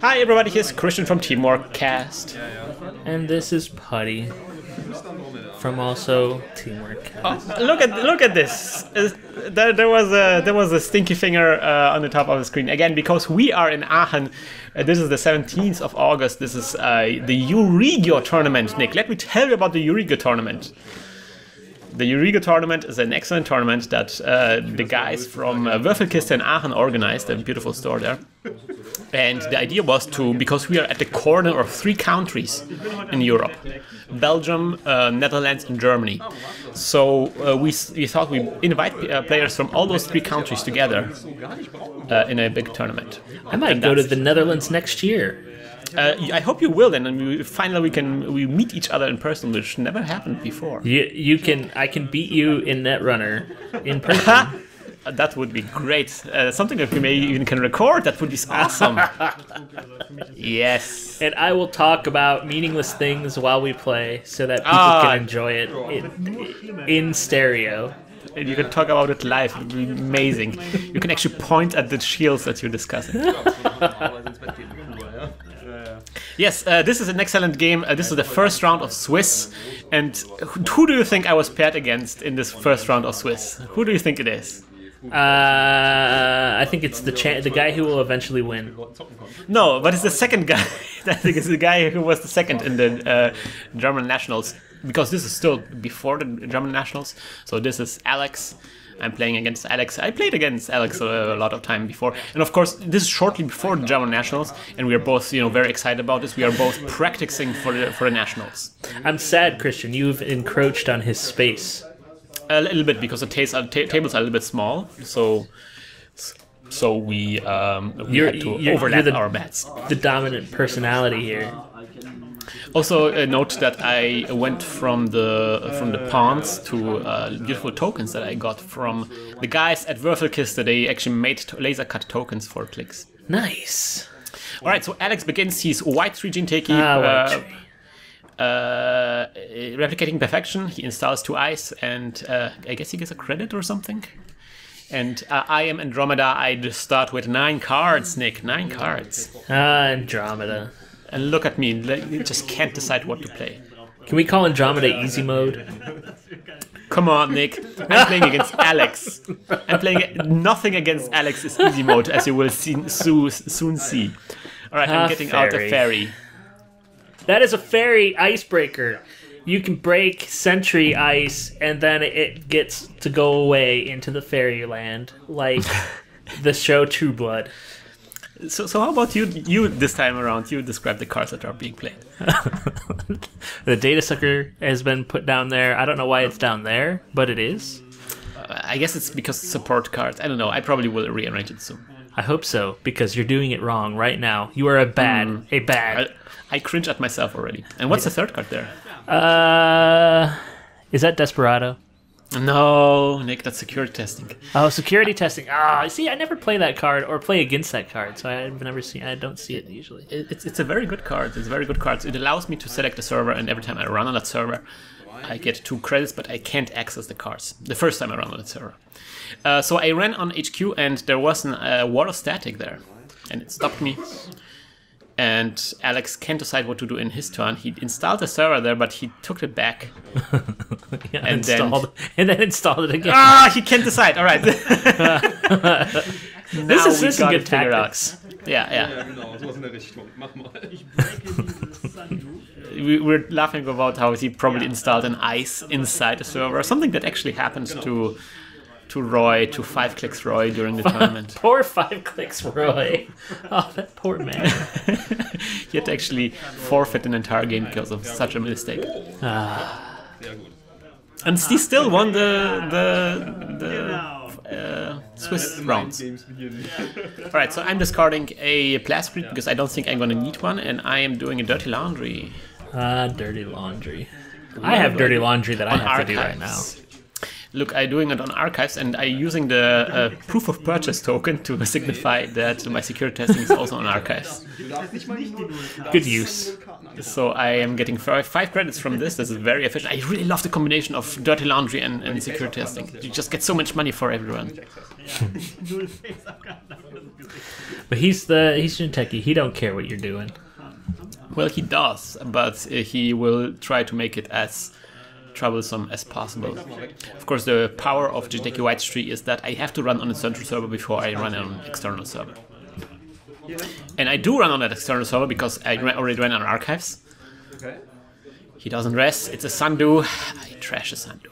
Hi everybody, here's Krystian from Teamworkcast. And this is Putty from also Teamworkcast. Oh, look at this. There was a stinky finger on the top of the screen again because we are in Aachen. This is the 17th of August. This is the Euregio tournament. Nick, let me tell you about the Euregio tournament. The Euregio tournament is an excellent tournament that the guys from Würfelkiste Aachen organized, a beautiful store there. And the idea was because we are at the corner of 3 countries in Europe, Belgium, Netherlands and Germany. So we thought we'd invite players from all those 3 countries together in a big tournament. I might go to the Netherlands next year. I hope you will then, and finally we meet each other in person, which never happened before. I can beat you in Netrunner in person. That would be great. Something that we may even can record. That would be awesome. Yes. And I will talk about meaningless things while we play, so that people can enjoy it in stereo. And you can talk about it live. It would be amazing. You can actually point at the shields that you're discussing. Yes, this is an excellent game. This is the first round of Swiss. And who do you think I was paired against in this first round of Swiss? Who do you think it is? I think it's the guy who will eventually win. No, but it's the second guy. I think it's the guy who was the second in the German Nationals. Because this is still before the German Nationals. So this is Alex. I'm playing against Alex. I played against Alex a lot of time before. And of course, this is shortly before the German Nationals. And we are both, very excited about this. We are both practicing for the Nationals. I'm sad, Krystian. You've encroached on his space. A little bit, because the tables are a little bit small. So we had to overlap our bets. The dominant personality here. Also, note that I went from the pawns to beautiful tokens that I got from the guys at Würfelkiste. They actually made laser cut tokens for clicks. Nice. All right, so Alex begins. He's white 3 Jinteki, replicating perfection. He installs 2 eyes, and I guess he gets a credit or something. And I am Andromeda. I just start with 9 cards, Nick. 9 cards. Andromeda. And look at me, you just can't decide what to play. Can we call Andromeda easy mode? Come on, Nick. I'm playing against Alex. I'm playing nothing against Alex is easy mode, as you will soon see. Alright, I'm getting out a fairy. That is a fairy icebreaker. You can break Sentry Ice, and then it gets to go away into the fairyland, like the show True Blood. So how about you this time around? You describe the cards that are being played. The Data Sucker has been put down there. I don't know why it's down there, but it is. I guess it's because support cards. I don't know. I probably will rearrange it soon. I hope so, because you're doing it wrong right now. You are a bad. I cringe at myself already. And what's the third card there? Is that Desperado? No, Nick, that's security testing. Oh, security testing. See, I never play that card or play against that card, so I've never seen. I don't see it usually. It's a very good card. It's a very good card. It allows me to select a server, and every time I run on that server, I get 2 credits, but I can't access the cards the first time I run on that server. So I ran on HQ, and there was a wall of static there, and it stopped me. And Alex can't decide what to do in his turn. He installed the server there, but he took it back. And then installed it again. He can't decide. All right. This is good tactics. Yeah. We're laughing about how he probably installed an ice inside the server. Something that actually happened to Roy, to 5 Clicks Roy during the tournament. Poor 5 Clicks Roy. Oh, that poor man. He had to actually forfeit an entire game because of such a mistake. And he still won the Swiss rounds. Alright, so I'm discarding a Plastic because I don't think I'm going to need one, and I am doing a Dirty Laundry. Dirty Laundry. I have Dirty Laundry that I have to do right now. look, I'm doing it on archives, and I'm using the proof of purchase token to signify that my security testing is also on archives. Good use. So I am getting 5 credits from this. This is very efficient. I really love the combination of dirty laundry and security testing. You just get so much money for everyone. But he's Jinteki. He don't care what you're doing. Well, he does, but he will try to make it as troublesome as possible. Of course, the power of Jinteki White Tree is that I have to run on a central server before I run on an external server. And I do run on that external server because I already ran on archives. He doesn't rest. It's a Sundew. I trash a Sundew.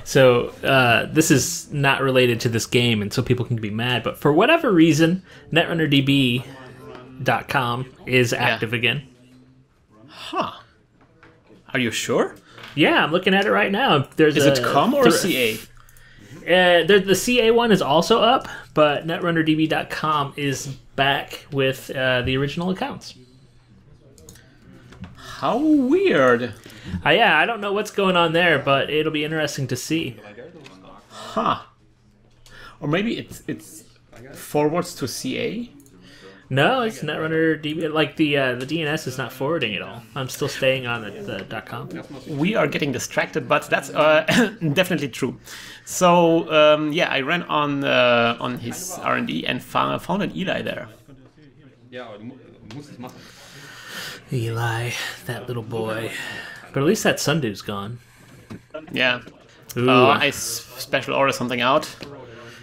So this is not related to this game, and so people can be mad. But for whatever reason, NetRunnerDB.com is active again. Huh. Are you sure? Yeah, I'm looking at it right now. Is it com or CA? The CA one is also up, but NetRunnerDB.com is back with the original accounts. How weird. Yeah, I don't know what's going on there, but it'll be interesting to see. Huh. Or maybe it's forwards to CA? No, it's NetRunnerDB. Like the DNS is not forwarding at all. I'm still staying on the .com. We are getting distracted, but that's definitely true. So yeah, I ran on his R&D and found an Eli there. Eli, that little boy. But at least that Sundew's gone. Yeah. Ooh. I special order something out,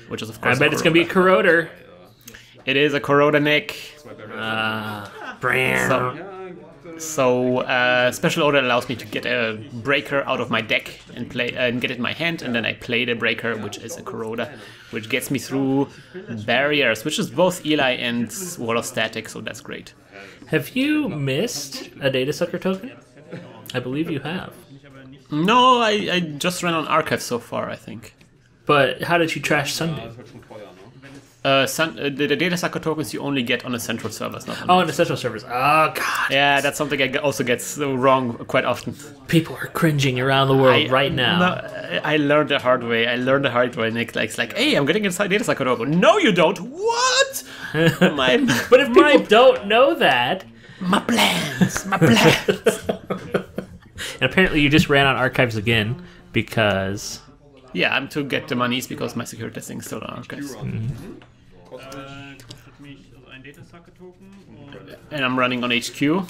which is of course. I bet it's gonna be a corroder. It is a corroder, Nick. So special order allows me to get a breaker out of my deck and play and get it in my hand, and then I play the breaker, which is a corroder, which gets me through barriers, which is both Eli and Wall of Static. So that's great. Have you missed a data sucker token? I believe you have. No, I just ran on archive so far, I think. But how did you trash Sundew? The data sucker tokens you only get on the central servers, not on on the central servers. Oh, God. Yeah, that's something I also get wrong quite often. People are cringing around the world right now. No, I learned the hard way. Nick. It's like, hey, I'm getting inside data sucker token. No, you don't. What? But if people don't know that... My plans. And apparently you just ran on archives again because... Yeah, I'm to get the monies because my security testing is still on archives. And I'm running on HQ to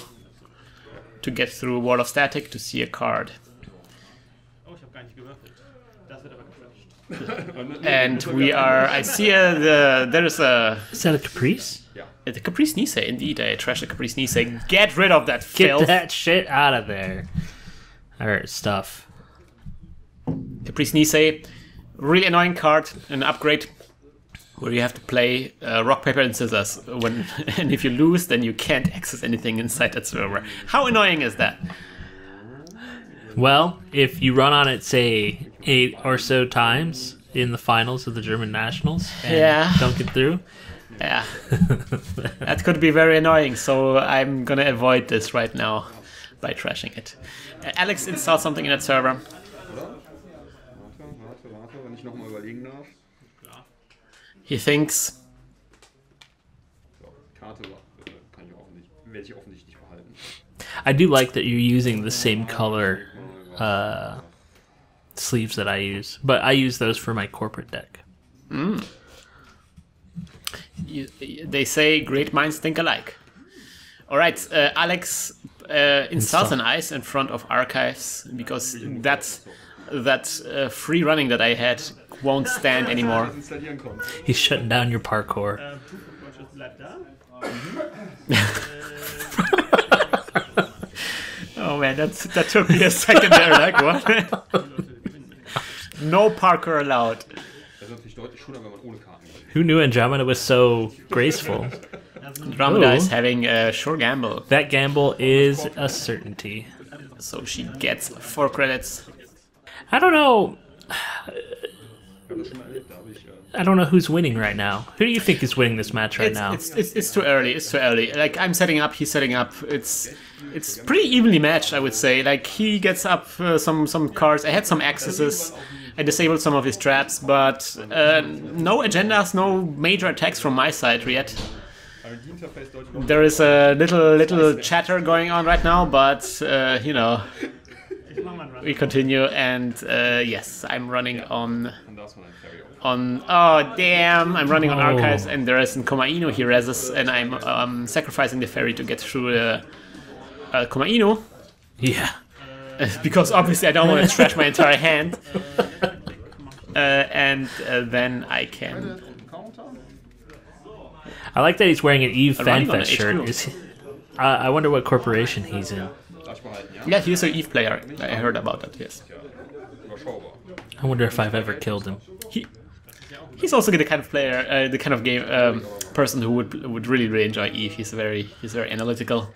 get through Wall of Static to see a card. And we are... I see there is a... Is that a Caprice? The Caprice Nisei, indeed. I trashed the Caprice Nisei. Get rid of that filth. Get that shit out of there. Alright, stuff. Caprice Nisei, really annoying card, an upgrade where you have to play rock, paper, and scissors. And if you lose, then you can't access anything inside that server. How annoying is that? Well, if you run on it, say, 8 or so times in the finals of the German Nationals and don't get through. Yeah, that could be very annoying, so I'm gonna avoid this right now by trashing it. Alex installed something in that server. He thinks... I do like that you're using the same color sleeves that I use, but I use those for my corporate deck. They say great minds think alike. Alright, Alex installs an ice in front of archives because that free running that I had won't stand anymore. He's shutting down your parkour. Oh man, that took me a second there, like what? No parkour allowed. Who knew Andromeda was so graceful? Andromeda is having a sure gamble. That gamble is a certainty. So she gets 4 credits. I don't know. I don't know who's winning right now. Who do you think is winning this match right now? It's too early. It's too early. Like, I'm setting up, he's setting up. It's pretty evenly matched, I would say. Like, he gets up some cards. I had some accesses. I disabled some of his traps, but no agendas, no major attacks from my side yet. There is a little chatter going on right now, but you know, we continue. And yes, I'm running on. Oh damn! I'm running on archives, and there is a Komainu he reses, and I'm sacrificing the ferry to get through the Komainu. Yeah. Because obviously I don't want to trash my entire hand. And then I can. I like that he's wearing an Eve FanFest shirt. I wonder what corporation he's in. Yeah, he's an Eve player. I heard about that, yes. I wonder if I've ever killed him. He's also the kind of player, the kind of game person who would really enjoy Eve. He's very analytical.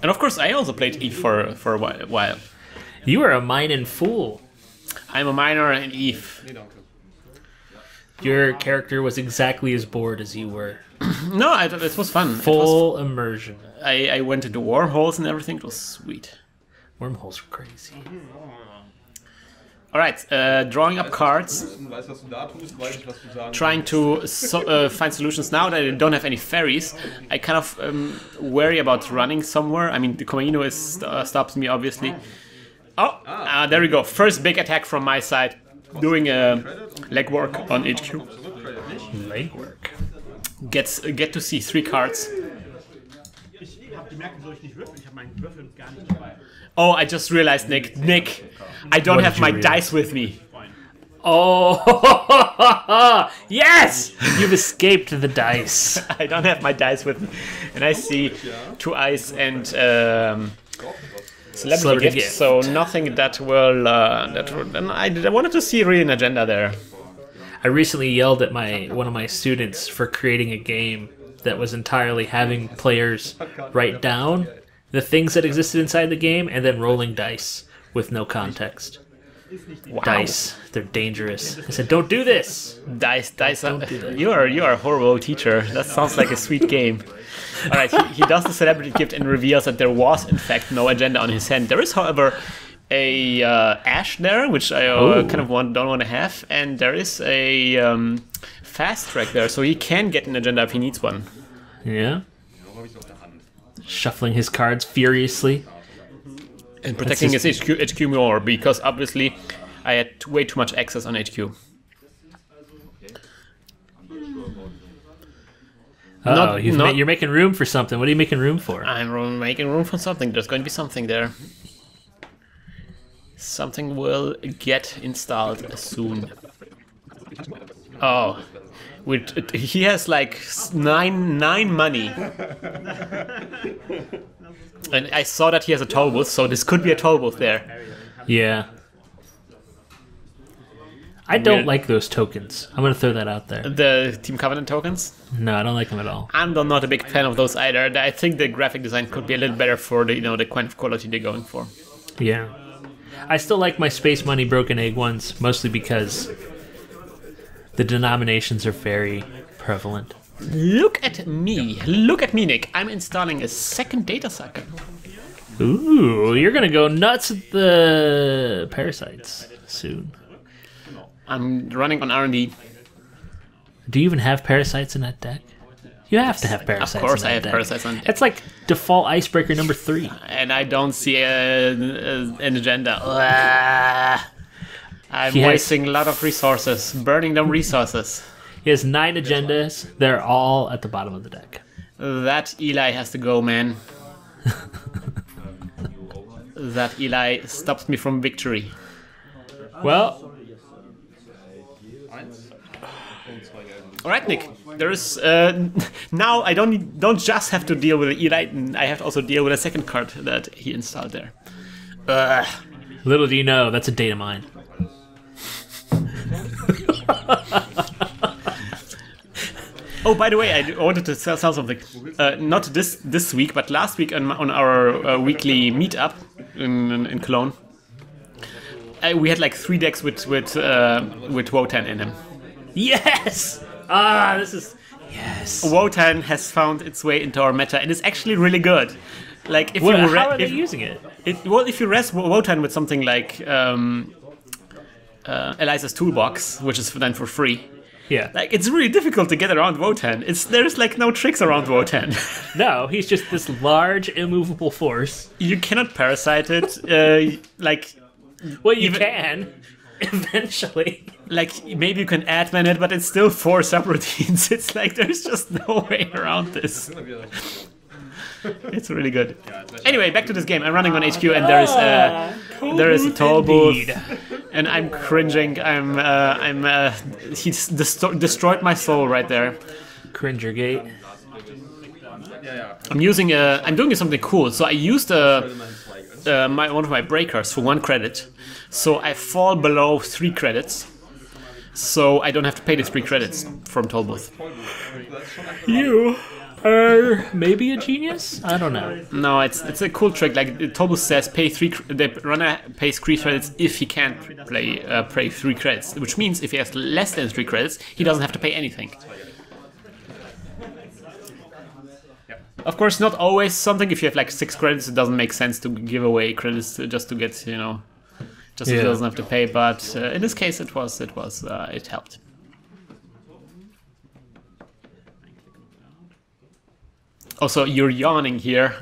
And of course, I also played Eve for a while. You are a mining fool. I'm a miner in Eve. Your character was exactly as bored as you were. No, it was fun. Full immersion. I went into wormholes and everything. It was sweet. Wormholes were crazy. Alright, drawing up cards. Trying to find solutions. Now that I don't have any ferries, I kind of worry about running somewhere. I mean, the Komainu stops me, obviously. Oh, there we go. First big attack from my side. Doing legwork on HQ. Legwork. Get to see 3 cards. Oh, I just realized, Nick, I don't have my dice with me. Oh, yes! You've escaped the dice. I don't have my dice with me, and I see 2 ice and celebrity gift. So nothing that will. And I wanted to see really an agenda there. I recently yelled at one of my students for creating a game that was entirely having players write down the things that existed inside the game and then rolling dice with no context. Wow. Dice, they're dangerous. I said, don't do this. Dice. Don't do that. You are a horrible teacher. That sounds like a sweet game. All right, he does the celebrity gift and reveals that there was in fact no agenda on his hand. There is, however, a ash there, which I kind of don't want to have, and there is a fast track there, so he can get an agenda if he needs one. Yeah. Shuffling his cards furiously. And protecting his HQ more, because obviously I had way too much access on HQ. You're making room for something. What are you making room for? I'm making room for something. There's going to be something there. Something will get installed soon. Oh. He has like nine money. And I saw that he has a toll booth, so this could be a toll booth there. Yeah. I don't like those tokens. I'm going to throw that out there. The Team Covenant tokens? No, I don't like them at all. I'm not a big fan of those either. I think the graphic design could be a little better for the kind of quality they're going for. Yeah. I still like my Space Money Broken Egg ones, mostly because the denominations are very prevalent. Look at me, Nick. I'm installing a second data sucker. Ooh, you're gonna go nuts with the parasites soon. I'm running on R&D. Do you even have parasites in that deck? You have to have parasites. Of course, in that I have deck. parasites on deck. It's like default icebreaker number 3. And I don't see an agenda. I'm wasting a lot of resources, burning them resources. He has 9 agendas. They're all at the bottom of the deck. That Eli has to go, man. That Eli stops me from victory. Well, all right, Nick. There is now. I don't just have to deal with Eli. I have to also deal with a second card that he installed there. Little do you know, that's a data mine. Oh, by the way, I wanted to sell something. Not this week, but last week on our weekly meetup in Cologne, we had like 3 decks with Wotan in them. Yes! This is... Yes. Wotan has found its way into our meta, and it's actually really good. Like, if how are they using it? If you res Wotan with something like Eliza's toolbox, which is then for free. Yeah. Like, it's really difficult to get around Wotan. There's like no tricks around Wotan. No, he's just this large, immovable force. You cannot parasite it. Well, you can, eventually. Like, maybe you can admin it, but it's still 4 subroutines. It's like, there's just no way around this. It's really good. Anyway, back to this game. I'm running on HQ, and there is a toll booth, and I'm cringing. He's destroyed my soul right there. Cringergate. I'm doing something cool. So I used one of my breakers for 1 credit. So I fall below 3 credits. So I don't have to pay the 3 credits from toll booth. You are maybe a genius? I don't know. No, it's a cool trick. Like the toll booth says, the runner pays 3 credits if he can't pay 3 credits. Which means if he has less than 3 credits, he doesn't have to pay anything. Of course, not always something. If you have like 6 credits, it doesn't make sense to give away credits just to get, just so he doesn't have to pay. But in this case, it helped. Also, you're yawning here.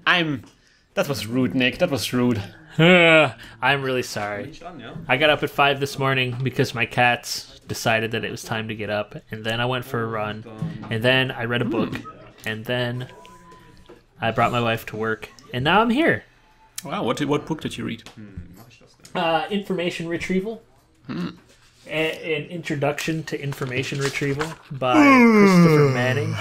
That was rude, Nick. That was rude. I'm really sorry. I got up at 5 this morning because my cats decided that it was time to get up, and then I went for a run, and then I read a book, and then I brought my wife to work, and now I'm here. Wow, what book did you read? Information Retrieval. An Introduction to Information Retrieval by Christopher Manning.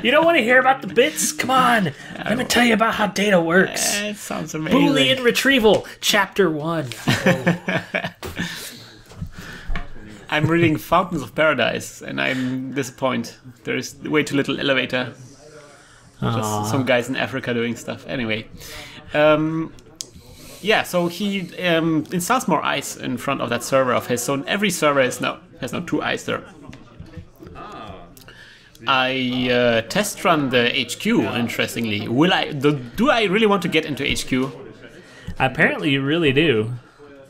You don't want to hear about the bits? Come on. Let me tell you about how data works. It sounds amazing. Boolean Retrieval, Chapter 1. I'm reading Fountains of Paradise, and I'm disappointed. There's way too little elevator. Just some guys in Africa doing stuff. Anyway. Yeah, so he installs more ice in front of that server of his. So every server has now 2 ice there. I test run the HQ, interestingly. Do I really want to get into HQ? Apparently you really do.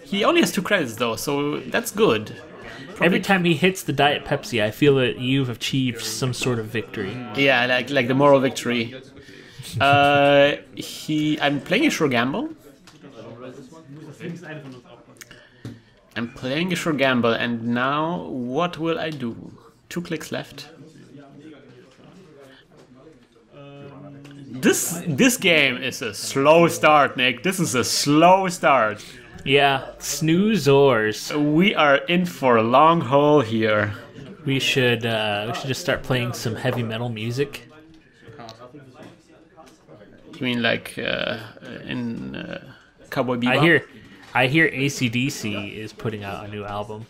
He only has 2 credits though, so that's good. Probably. Every time he hits the Diet Pepsi, I feel that you've achieved some sort of victory. Yeah, like the moral victory. I'm playing a sure gamble. And now what will I do? 2 clicks left. This game is a slow start, Nick. This is a slow start. Yeah, snoozers. We are in for a long haul here. We should just start playing some heavy metal music. You mean like in Cowboy Bebop? I hear AC/DC is putting out a new album.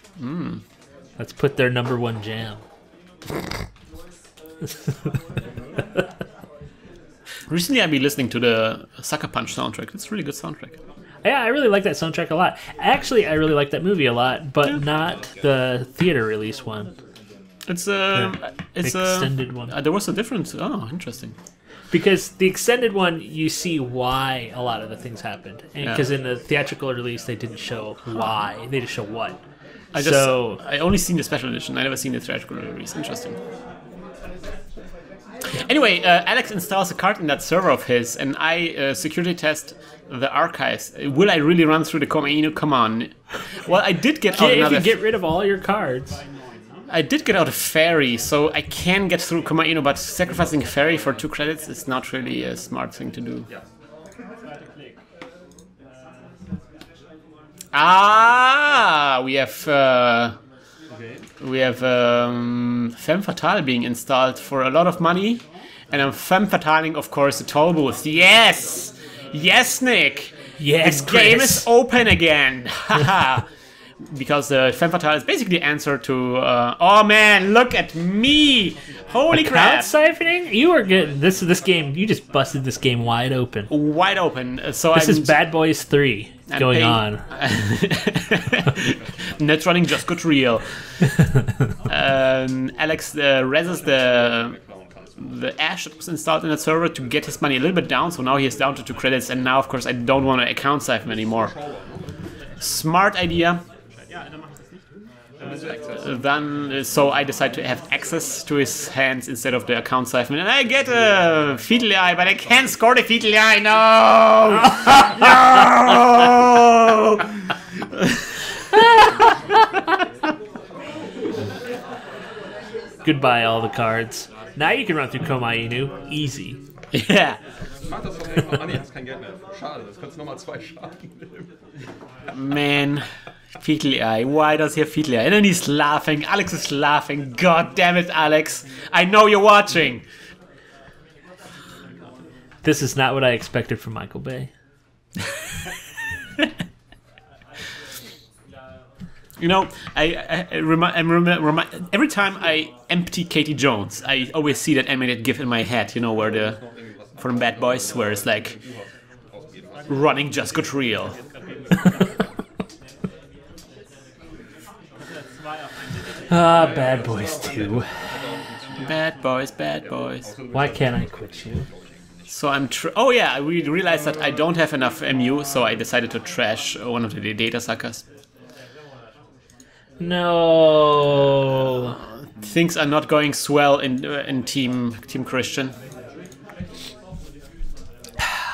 Let's put their #1 jam. Recently, I've been listening to the Sucker Punch soundtrack. It's a really good soundtrack. Yeah, I really like that soundtrack a lot. Actually, I really like that movie a lot, but not the theater release one. It's extended one. There was a difference. Oh, interesting. Because the extended one, you see why a lot of the things happened, because in the theatrical release they didn't show why; they just show what. I only seen the special edition. I never seen the theatrical release. Interesting. Anyway, Alex installs a card in that server of his, and I security test the archives. Will I really run through the Komainu? Come on. Well, I did get out another... If you get rid of all your cards. I did get out a ferry, so I can get through Komainu, but sacrificing a ferry for 2 credits is not really a smart thing to do. We have Femme Fatale being installed for a lot of money, and I'm Femme Fataling, of course, the toll booth. Yes! Yes, Nick! Yes, the game is open again! Haha! Because the Femme Fatale is basically the answer to, oh man, look at me! Holy crap! Siphoning? You are good. This game, you just busted this game wide open. Wide open. So this is Bad Boys 3 going on. Netrunner just got real. Alex reses the ash that was installed in that server to get his money a little bit down, so now he is down to 2 credits, and now, of course, I don't want to account siphon anymore. Smart idea. Then, so I decide to have access to his hands instead of the account siphon, and I get a Fetal Eye, but I can't score the Fetal Eye. No! Goodbye, all the cards. Now you can run through Komai Inu. Easy. Yeah. Man, Fetal Eye. Why does he have Fetal Eye? And then he's laughing. Alex is laughing. God damn it, Alex. I know you're watching. This is not what I expected from Michael Bay. You know, every time I empty Katie Jones, I always see that animated GIF in my head. You know, where from Bad Boys, where it's like running just got real. Bad Boys 2. Bad Boys, Bad Boys. Why can't I quit you? So oh yeah, we realized that I don't have enough MU, so I decided to trash one of the data suckers. No. Things are not going swell in Team Krystian.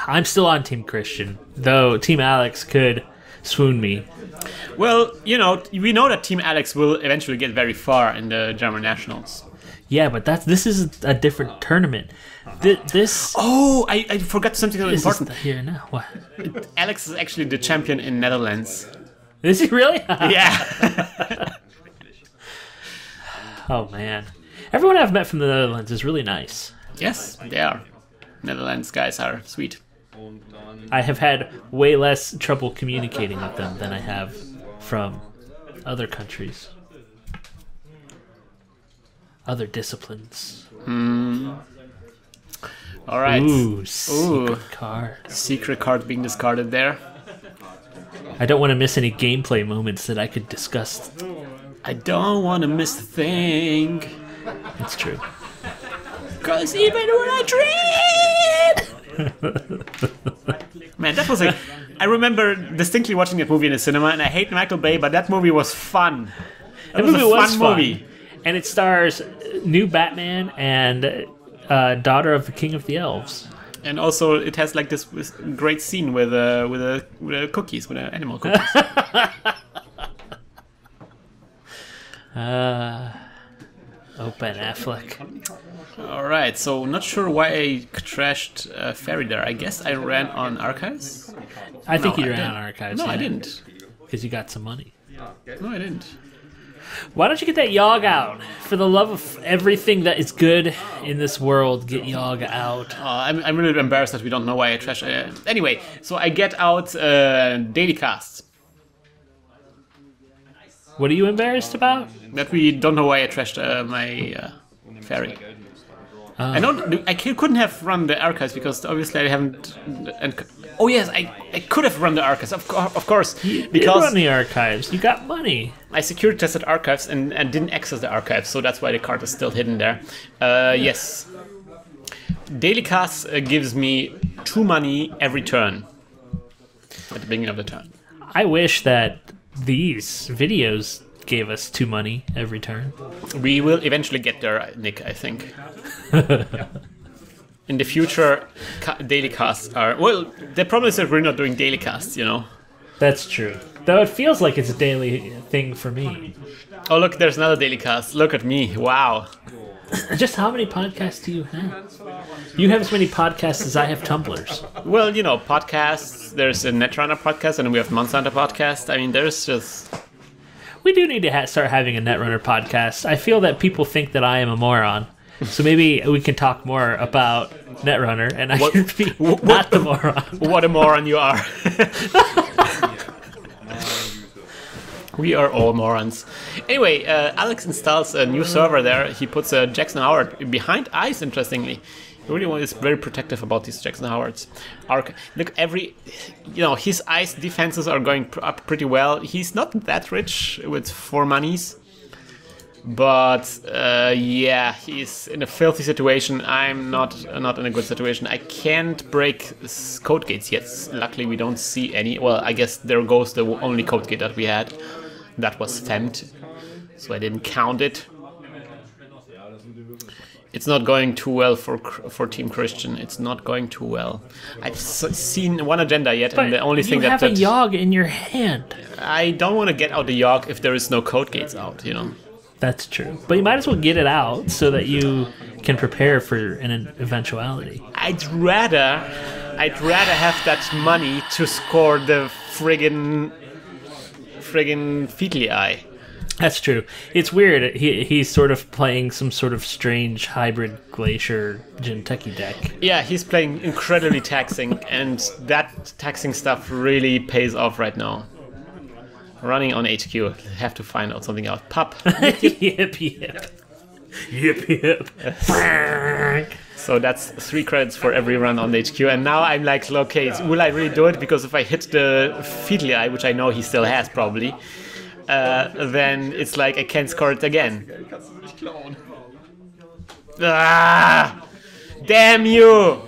I'm still on Team Krystian, though Team Alex could swoon me. Well, you know, we know that Team Alex will eventually get very far in the German Nationals. Yeah, but this is a different tournament. This. Oh, I forgot something important. Here now. What? Alex is actually the champion in Netherlands. Is he really? Yeah. Oh man, everyone I've met from the Netherlands is really nice. Yes, they are. Netherlands guys are sweet. I have had way less trouble communicating with them than I have from other countries, other disciplines. All right. Ooh, secret card. Secret card being discarded there. I don't want to miss any gameplay moments that I could discuss. I don't want to miss a thing. It's true. Because even when I dream... Man, that was like... I remember distinctly watching that movie in the cinema, and I hate Michael Bay, but that movie was fun. That movie was fun. And it stars new Batman and daughter of the King of the Elves. And also, it has like this great scene with cookies, with animal cookies. Ben Affleck. All right, so not sure why I trashed Fairy there. I guess I ran on Archives. I think you ran on Archives. No, I didn't. Because you got some money. No, I didn't. Why don't you get that Yogg out? For the love of everything that is good in this world, get Yogg out. I'm really embarrassed that we don't know why I trashed. Anyway, so I get out Daily Casts. What are you embarrassed about? That we don't know why I trashed my Fairy. I couldn't have run the Archives because obviously I haven't... Oh yes, I could have run the Archives, of course. You because did run the Archives. You got money. I security tested Archives and didn't access the Archives, so that's why the card is still hidden there. Yes. Daily Cast gives me 2 money every turn. At the beginning of the turn. I wish that these videos gave us 2 money every turn. We will eventually get there, Nick, I think. In the future, daily casts are... Well, the problem is that we're not doing daily casts, you know? That's true. Though it feels like it's a daily thing for me. Oh, look, there's another daily cast. Look at me. Wow. Just how many podcasts do you have? You have as many podcasts as I have Tumblrs. Well, you know, podcasts. There's a Netrunner podcast, and we have Monsanto podcast. I mean, there's just... We do need to start having a Netrunner podcast. I feel that people think that I am a moron. So maybe we can talk more about Netrunner, and I can be not the moron. What a moron you are. We are all morons. Anyway, Alex installs a new server there. He puts Jackson Howard behind ice, interestingly. He really is very protective about these Jackson Howards. Look, his ice defenses are going up pretty well. He's not that rich with 4 monies. But yeah, he's in a filthy situation. I'm not in a good situation. I can't break code gates yet. Luckily, we don't see any. Well, I guess there goes the only code gate that we had. That was femmed, so I didn't count it. It's not going too well for Team Krystian. It's not going too well. I've seen one agenda yet, and the only thing you have a Yogg in your hand. I don't want to get out the Yogg if there is no code gates out, you know. That's true. But you might as well get it out so that you can prepare for an eventuality. I'd rather have that money to score the friggin' Feedly Eye. That's true. It's weird. He's sort of playing some sort of strange hybrid Glacier Jinteki deck. Yeah, he's playing incredibly taxing, and that taxing stuff really pays off right now. Running on HQ. Have to find out something out. Pup. Yep. So that's 3 credits for every run on the HQ. And now I'm like, okay, will I really do it? Because if I hit the Feedly Eye, which I know he still has probably, then it's like I can't score it again. Ah! Damn you!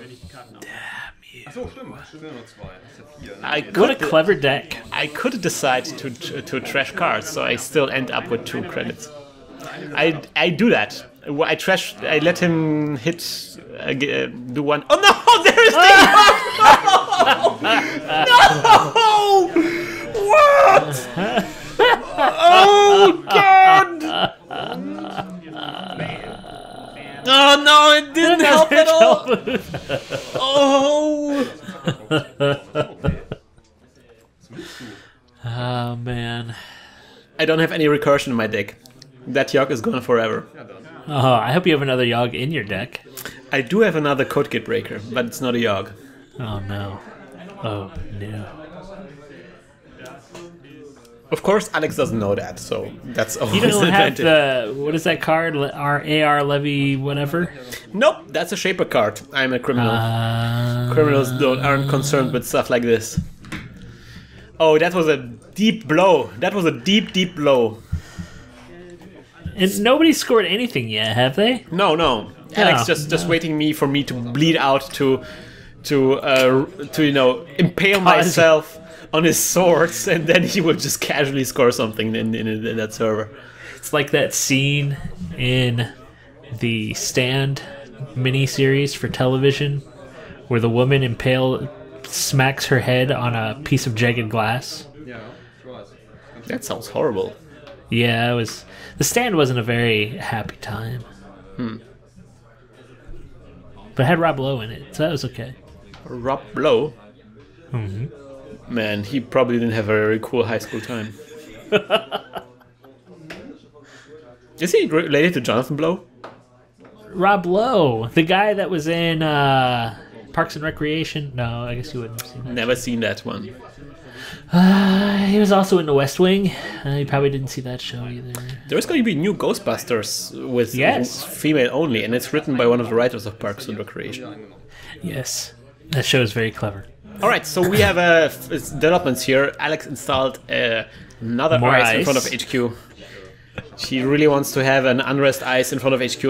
What a clever deck. I could decide to trash cards, so I still end up with 2 credits. I do that. I let him hit, do one. Oh no! There's the no! What? Oh god! Oh no! It didn't help at all. Oh! Oh man! I don't have any recursion in my deck. That Yogg is gone forever. Oh, I hope you have another Yogg in your deck. I do have another code gate breaker, but it's not a Yogg. Oh no! Oh no! Of course, Alex doesn't know that, so that's always You don't an have advantage. what is that card? AR Levy whatever? Nope, that's a Shaper card. I'm a criminal. Criminals aren't concerned with stuff like this. Oh, that was a deep blow. That was a deep, deep blow. And nobody scored anything yet, have they? No. Alex just waiting for me to bleed out to you know, impale myself on his swords, and then he will just casually score something in that server. It's like that scene in the Stand miniseries for television where the woman smacks her head on a piece of jagged glass. That sounds horrible. Yeah, it was. The Stand wasn't a very happy time. But it had Rob Lowe in it, so that was okay. Rob Lowe? Mm-hmm. Man, he probably didn't have a very cool high school time. Is he related to Jonathan Blow? Rob Lowe, the guy that was in Parks and Recreation. No, I guess you wouldn't have seen that. Never seen that one. He was also in The West Wing. You probably didn't see that show either. There's going to be new Ghostbusters with female only, and it's written by one of the writers of Parks and Recreation. Yes, that show is very clever. Alright, so we have developments here. Alex installed another ice in front of HQ. She really wants to have an unrest ice in front of HQ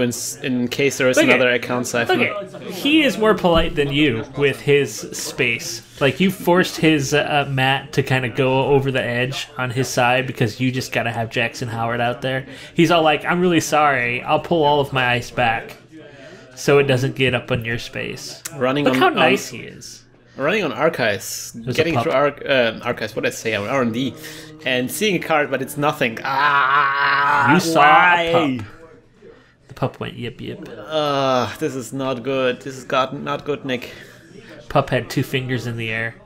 in case there is another account siphon. Okay, he is more polite than you with his space. Like, you forced his mat to kind of go over the edge on his side because you just got to have Jackson Howard out there. He's all like, I'm really sorry, I'll pull all of my ice back so it doesn't get up on your space. Look how nice he is. Running on Archives, getting through Archives, what did I say, R&D, and seeing a card, but it's nothing. You saw a pup. The pup went yip yip. This is not good. This is not good, Nick. Pup had 2 fingers in the air.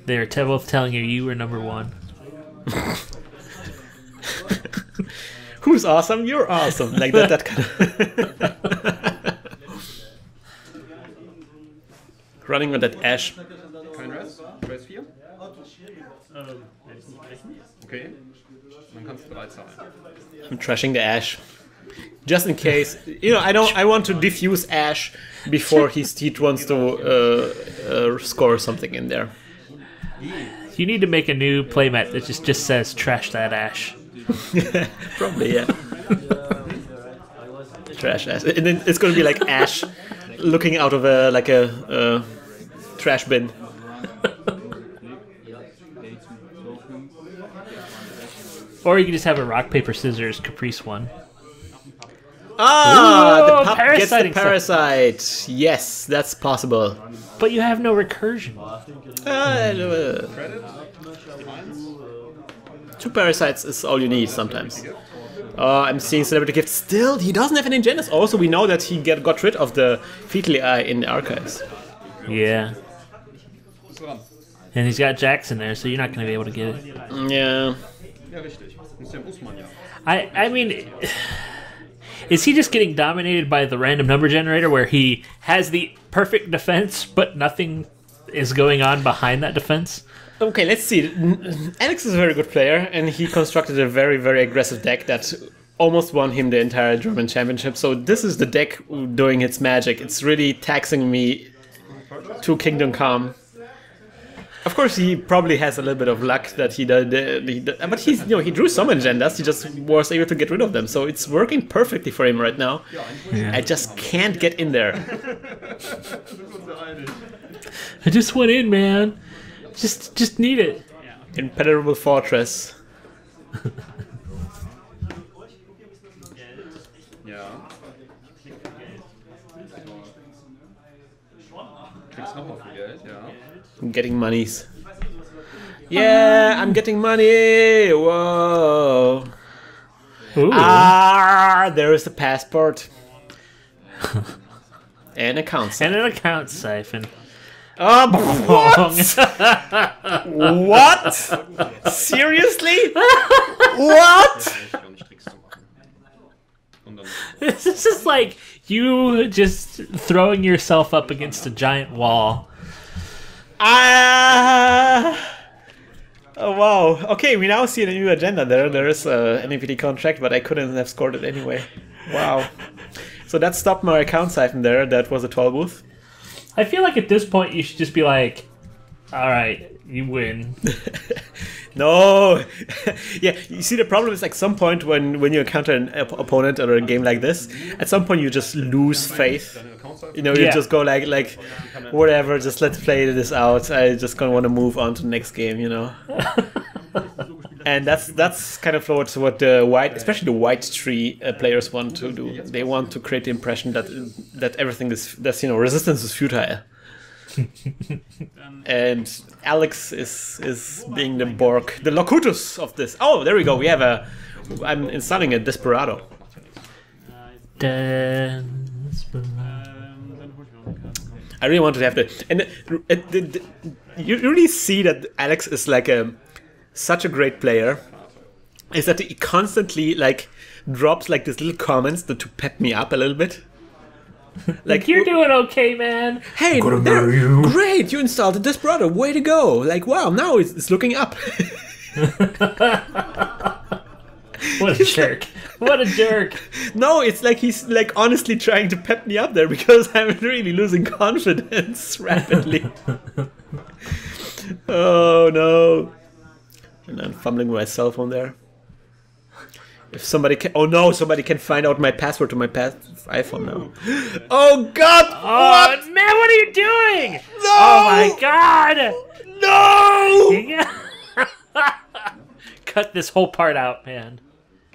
They were both telling you were number 1. Who's awesome? You're awesome. Like that kind of... Running with that Ash. Kein Rest? Race 4? Okay. Dann kannst du 3 zahlen. I'm trashing the Ash. Just in case. You know, I want to diffuse Ash before he wants to score something in there. You need to make a new playmat that just says trash that Ash. Probably, yeah. Trash Ash. And then it's gonna be like Ash looking out of a trash bin. Or you can just have a rock, paper, scissors Caprice one. Ah, Ooh, the pup gets the parasiting parasite. Yes, that's possible. But you have no recursion. Two parasites is all you need sometimes. I'm seeing Celebrity Gift. Still, he doesn't have any engenders. Also, we know that he got rid of the Featly Eye in the archives. Yeah. And he's got Jackson there, so you're not going to be able to get it. Yeah. I mean, is he just getting dominated by the random number generator where he has the perfect defense, but nothing is going on behind that defense? Okay, let's see. Alex is a very good player, and he constructed a very, very aggressive deck that almost won him the entire German championship. So this is the deck doing its magic. It's really taxing me to Kingdom Come. Of course, he probably has a little bit of luck that he did, but he drew some agendas. He just was able to get rid of them, so it's working perfectly for him right now. Yeah. I just can't get in there. I just went in, man. Just need it. Impenetrable fortress. I'm getting monies. Yeah, I'm getting money. Whoa. Ooh. Ah, there is a passport. And account siphon. And an account siphon. What? What? Seriously? What? This is like you just throwing yourself up against a giant wall. Oh, wow. Okay, we now see a new agenda there. There is an NAPD contract, but I couldn't have scored it anyway. Wow. So that stopped my account siphon there. That was a 12 booth. I feel like at this point you should just be like, all right, you win. No. Yeah, you see the problem is like some point when you encounter an opponent or a game like this, at some point you just lose faith. You know, you just go like whatever, just let's play this out. I just gonna want to move on to the next game, you know. And that's kind of what the white, especially the white tree players want to do. They want to create the impression that everything is resistance is futile. And Alex is being the Borg, the Locutus of this. Oh, there we go. We have I'm installing a Desperado. I really want to have and you really see that Alex is like such a great player. Is that he constantly like drops like these little comments to pep me up a little bit. Like you're doing okay, man. Hey, great! You installed the Desperado. Way to go! Like wow, now it's looking up. What a jerk! What a jerk! No, it's like he's like honestly trying to pep me up there because I'm really losing confidence rapidly. Oh no! And I'm fumbling with my cell phone there. If somebody can, somebody can find out my password to my iPhone now. Oh God! Oh what? Man, what are you doing? No! Oh my God! No! Cut this whole part out, man.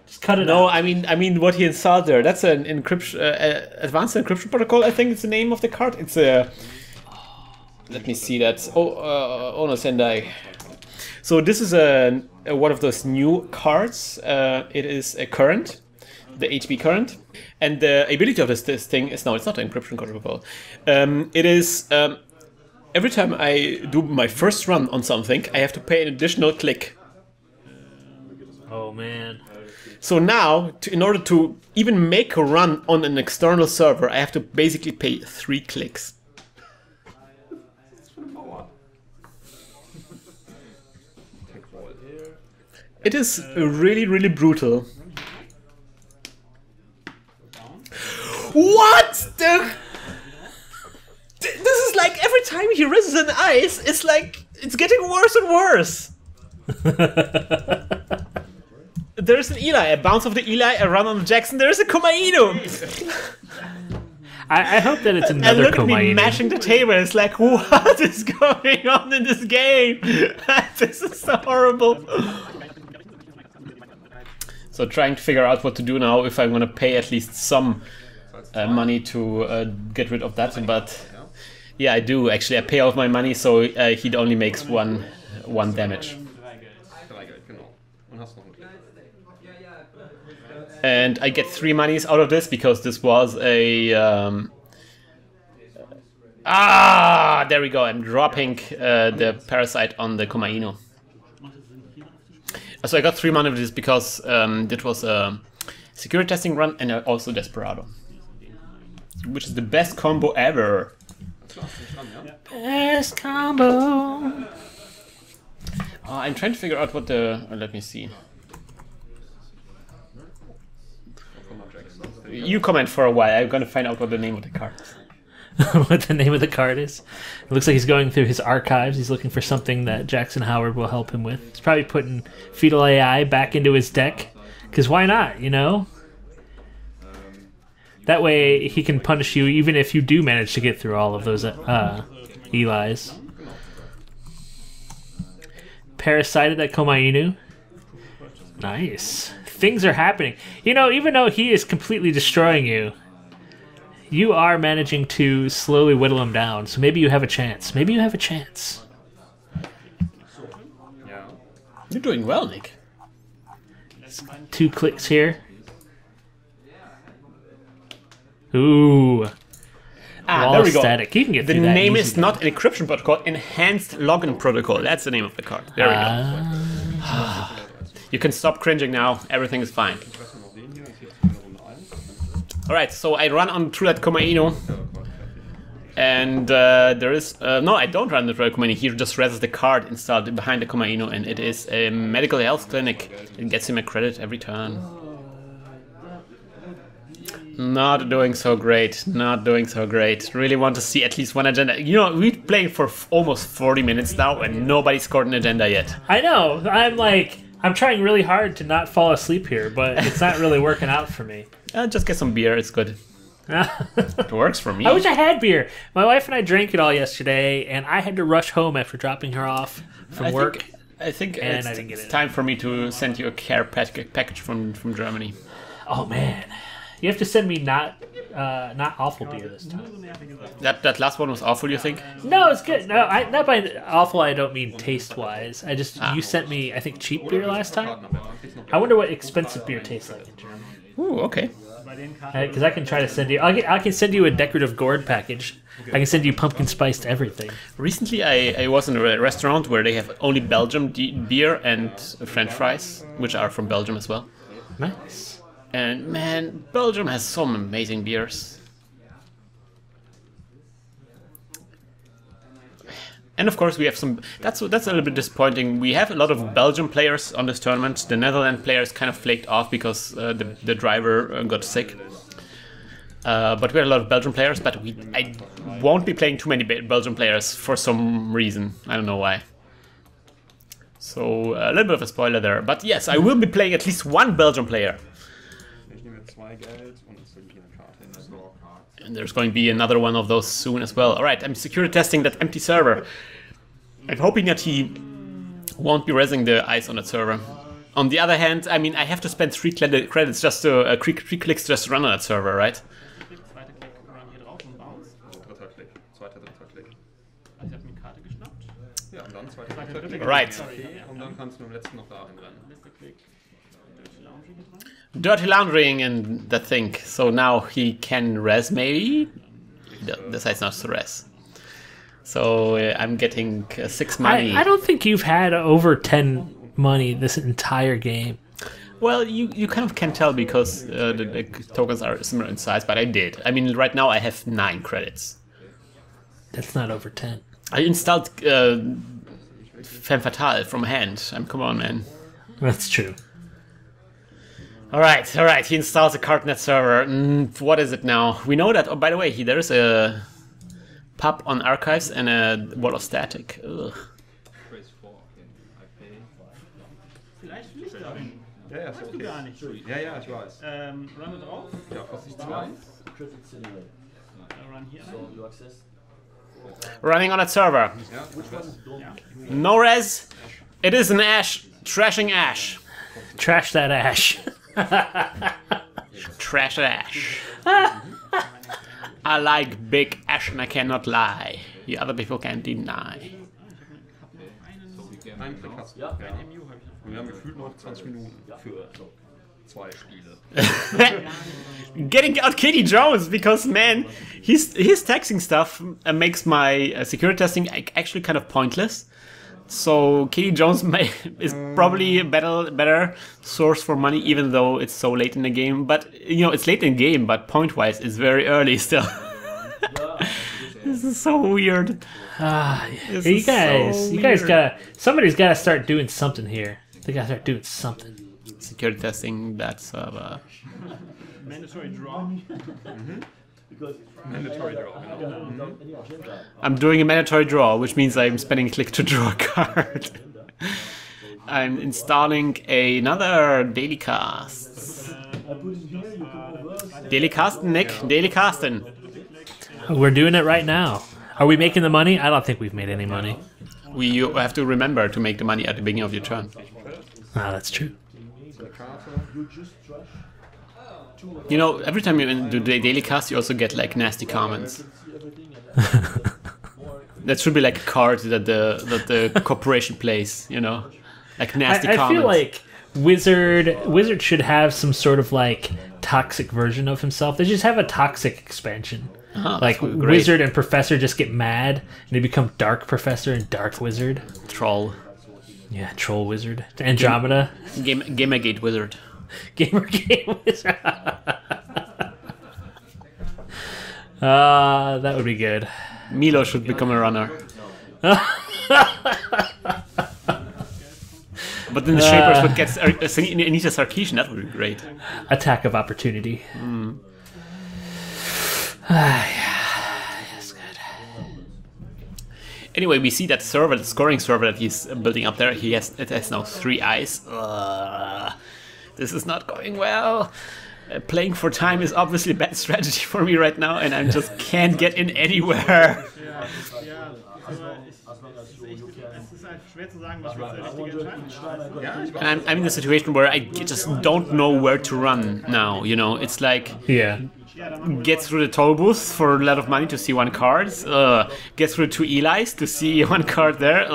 Just cut it out. No, I mean what he installed there. That's an encryption, advanced encryption protocol. I think it's the name of the card. It's a. Let me see that. Oh no, Sendai. So this is one of those new cards. It is a current, the HB current, and the ability of this thing is now it's not an encryption protocol. It is every time I do my first run on something, I have to pay an additional click. Oh man! So now, in order to even make a run on an external server, I have to basically pay 3 clicks. It is really, really brutal. What the? This is like every time he raises an ice, it's like it's getting worse and worse. There's an Eli. I bounce off the Eli. I run on the Jackson. There's a Komainu. I hope that it's another And look at me Komainu. mashing the table. It's like, what is going on in this game? This is so horrible. So trying to figure out what to do now, if I'm going to pay at least some money to get rid of that. But yeah, I do actually. I pay off my money, so he only makes one damage. And I get 3 monies out of this because this was a... there we go. I'm dropping the parasite on the Komainu. So I got 3 money of this because it was a security testing run and also Desperado. Which is the best combo ever. Best combo. I'm trying to figure out what the... let me see. You comment for a while. I'm gonna find out what the name of the card is. What the name of the card is? It looks like he's going through his archives. He's looking for something that Jackson Howard will help him with. He's probably putting Fetal AI back into his deck. Because why not, you know? That way he can punish you even if you do manage to get through all of those Elis. Parasited that Komainu. Nice. Things are happening. You know, even though he is completely destroying you, you are managing to slowly whittle him down. So maybe you have a chance. Maybe you have a chance. You're doing well, Nick. 2 clicks here. Ooh. There we go. Static. You can get the through that name easy. is not an encryption protocol, enhanced login protocol. That's the name of the card. There we go. You can stop cringing now. Everything is fine. Alright, so I run on through that Komainu. And there is... no, I don't run the Komainu. He just reses the card installed behind the Komainu. And it is a medical health clinic. It gets him a credit every turn. Not doing so great. Not doing so great. Really want to see at least one agenda. You know, we've played for almost 40 minutes now and nobody scored an agenda yet. I know. I'm trying really hard to not fall asleep here, but it's not really working out for me. Just get some beer. It's good. It works for me. I wish I had beer. My wife and I drank it all yesterday, and I had to rush home after dropping her off from work. I think and I didn't get it's it. time for me to send you a care package from Germany. Oh man, you have to send me not awful beer this time. That last one was awful, you think? No, it's good. No, not by awful. I don't mean taste wise. I just you sent me I think cheap beer last time. I wonder what expensive beer tastes like in Germany. Ooh, okay. Because I can try to send you. I can send you a decorative gourd package. I can send you pumpkin spiced everything. Recently, I was in a restaurant where they have only Belgium beer and French fries, which are from Belgium as well. Nice. And man, Belgium has some amazing beers. And of course we have some... That's a little bit disappointing. We have a lot of Belgian players on this tournament. The Netherlands players kind of flaked off because the driver got sick. But we had a lot of Belgian players, but I won't be playing too many Belgian players for some reason. I don't know why. So a little bit of a spoiler there. But yes, I will be playing at least one Belgian player. And there's going to be another one of those soon as well. Alright, I'm security testing that empty server. I'm hoping that he won't be resing the ice on that server. On the other hand, I mean, I have to spend 3 credits just to, 3 clicks just to run on that server, right? Right. Dirty laundering and that thing. So now he can res, maybe? He decides not to res. So I'm getting 6 money. I don't think you've had over 10 money this entire game. Well, you kind of can tell because the tokens are similar in size, but I did. I mean, right now I have 9 credits. That's not over 10. I installed Femme Fatale from hand. Come on, man. That's true. Alright, he installs a CardNet server. What is it now? We know that, oh, by the way, there's a pub on archives and a wall of static. Ugh. Ja, ja, ist Weißt du okay. gar nicht. Ja, ja, ich weiß. Run drauf. Ja, Vorsicht 2. Run hier. Running on a server. Ja, No res. It is an ash. Trashing ash. Trash that ash. Trash ash. I like big ash and I cannot lie. The other people can't deny. einen Klick hast du. Ein MU habe ich. Wir haben gefühlt noch 20 Minuten für 2 Spiele. Getting out Kitty Jones because man, his texting stuff makes my security testing actually kind of pointless. So Kitty Jones is probably a better source for money, even though it's so late in the game. But you know, it's late in the game, but point-wise, it's very early still. This is so weird. You guys gotta. Somebody's gotta start doing something here. They gotta start doing something. Security testing that server. Mandatory draw. Mandatory draw, genau. I'm doing a mandatory draw, which means I'm spending a click to draw a card. I'm installing another daily cast. Daily casting, Nick. Daily casting. We're doing it right now. Are we making the money? I don't think we've made any money. You have to remember to make the money at the beginning of your turn. Ah, that's true. You know, every time you do the daily cast, you also get like nasty comments. That should be like a card that the corporation plays. You know, like nasty I comments. feel like Wizard should have some sort of like toxic version of himself. They just have a toxic expansion. Like great. Wizard and Professor just get mad and they become Dark Professor and Dark Wizard. Troll. Yeah, Troll Wizard. Andromeda. Gamergate Wizard. Game Wizard. That would be good. Milo should become a runner. But then the Shapers would get Anita Sarkeesian. That would be great. Attack of Opportunity. That's good. Anyway, we see that server, the scoring server that he's building up there. It has now 3 eyes. This is not going well. Playing for time is obviously a bad strategy for me right now, and I just can't get in anywhere. And I'm in a situation where I just don't know where to run now. You know, it's like get through the toll booth for a lot of money to see 1 card. Get through 2 Eli's to see 1 card there.